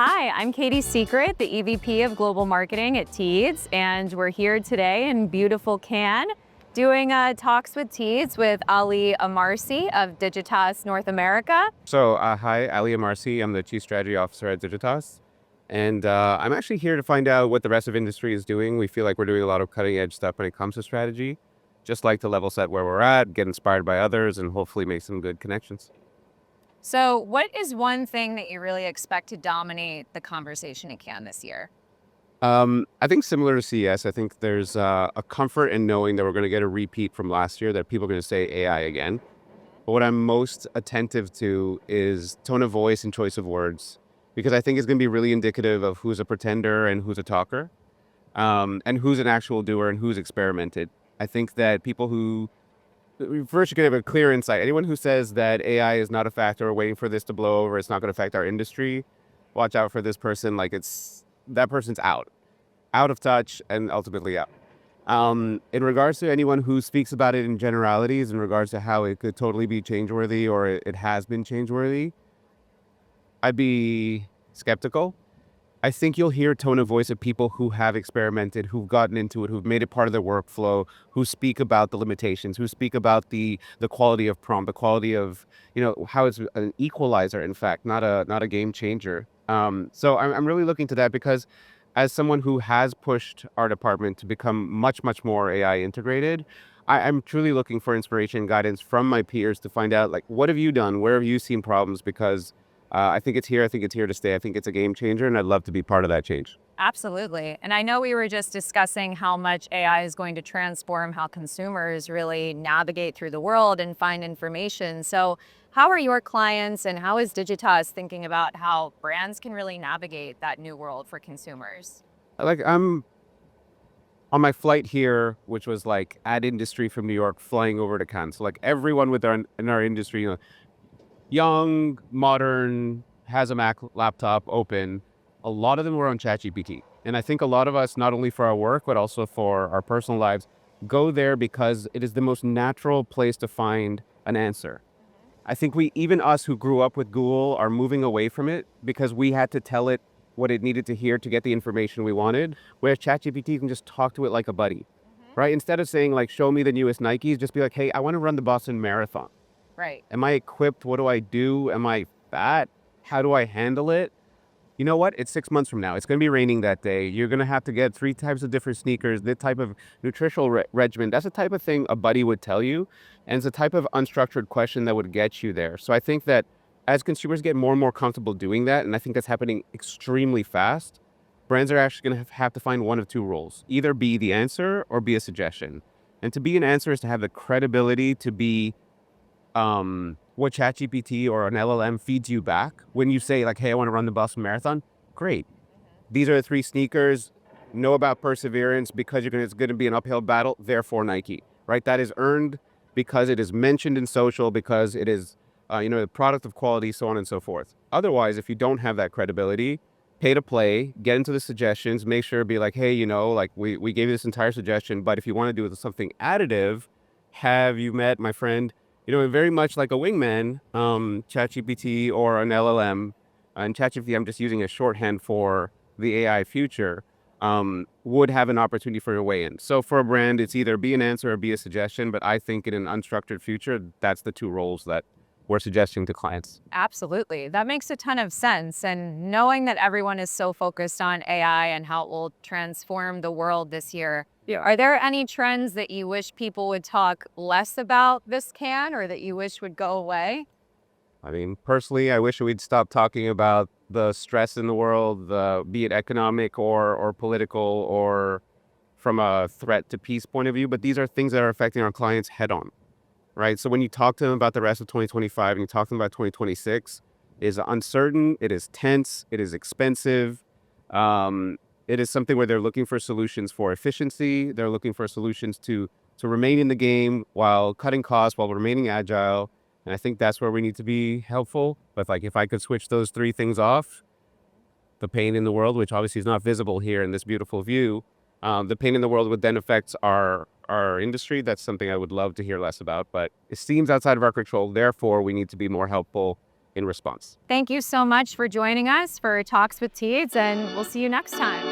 Hi, I'm Katie Secret, the EVP of Global Marketing at Teads, and we're here today in beautiful Cannes doing Talks with Teads with Ali Amarsy of Digitas North America. Hi, Ali Amarsy. I'm the Chief Strategy Officer at Digitas. And I'm actually here to find out what the rest of industry is doing. We feel like we're doing a lot of cutting edge stuff when it comes to strategy. Just like to level set where we're at, get inspired by others, and hopefully make some good connections. So what is one thing that you really expect to dominate the conversation in Cannes this year? I think similar to CS, I think there's a comfort in knowing that we're going to get a repeat from last year, that people are going to say AI again. But what I'm most attentive to is tone of voice and choice of words, because I think it's going to be really indicative of who's a pretender and who's a talker, and who's an actual doer and who's experimented. I think that people who first you can have a clear insight. Anyone who says that AI is not a factor or waiting for this to blow over, it's not going to affect our industry, watch out for this person. Like that person's out of touch and ultimately out. In regards to anyone who speaks about it in generalities, in regards to how it could totally be changeworthy or it has been changeworthy, I'd be skeptical. I think you'll hear tone of voice of people who have experimented, who've gotten into it, who've made it part of their workflow, who speak about the limitations, who speak about the quality of prompt, the quality of, how it's an equalizer, in fact, not a game changer. So I'm really looking to that because as someone who has pushed our department to become much, much more AI integrated, I'm truly looking for inspiration and guidance from my peers to find out, like, what have you done? Where have you seen problems? Because I think it's here. I think it's here to stay. I think it's a game changer, and I'd love to be part of that change. Absolutely. And I know we were just discussing how much AI is going to transform how consumers really navigate through the world and find information. So how are your clients and how is Digitas thinking about how brands can really navigate that new world for consumers? Like, I'm on my flight here, which was like ad industry from New York, flying over to Cannes. So like everyone in our industry, young, modern, has a Mac laptop open. A lot of them were on ChatGPT. And I think a lot of us, not only for our work, but also for our personal lives, go there because it is the most natural place to find an answer. I think even us who grew up with Google are moving away from it because we had to tell it what it needed to hear to get the information we wanted. Whereas ChatGPT can just talk to it like a buddy, right? Instead of saying like, show me the newest Nikes, just be like, hey, I want to run the Boston Marathon. Right. Am I equipped? What do I do? Am I fat? How do I handle it? You know what? It's 6 months from now. It's going to be raining that day. You're going to have to get 3 types of different sneakers, the type of nutritional regimen. That's the type of thing a buddy would tell you. And it's a type of unstructured question that would get you there. So I think that as consumers get more and more comfortable doing that, and I think that's happening extremely fast, brands are actually going to have to find one of two roles. Either be the answer or be a suggestion. And to be an answer is to have the credibility to be what ChatGPT or an LLM feeds you back when you say like, hey, I want to run the Boston Marathon. Great. These are the 3 sneakers. Know about perseverance because it's going to be an uphill battle. Therefore, Nike, right? That is earned because it is mentioned in social, because it is, the product of quality, so on and so forth. Otherwise, if you don't have that credibility, pay to play, get into the suggestions, make sure to be like, hey, like we gave you this entire suggestion, but if you want to do something additive, have you met my friend? Very much like a wingman, ChatGPT or an LLM, and ChatGPT, I'm just using a shorthand for the AI future, would have an opportunity for a way in. So for a brand, it's either be an answer or be a suggestion, but I think in an unstructured future, that's the 2 roles that we're suggesting to clients. Absolutely. That makes a ton of sense. And knowing that everyone is so focused on AI and how it will transform the world this year, are there any trends that you wish people would talk less about this can or that you wish would go away? I mean, personally, I wish we'd stop talking about the stress in the world, be it economic or political or from a threat to peace point of view. But these are things that are affecting our clients head on, right? So when you talk to them about the rest of 2025 and you talk to them about 2026, it is uncertain, it is tense, it is expensive. It is something where they're looking for solutions for efficiency. They're looking for solutions to remain in the game while cutting costs, while remaining agile. And I think that's where we need to be helpful. But like, if I could switch those 3 things off, the pain in the world, which obviously is not visible here in this beautiful view, the pain in the world would then affect our industry. That's something I would love to hear less about, but it seems outside of our control. Therefore, we need to be more helpful in response. Thank you so much for joining us for Talks with Teads, and we'll see you next time.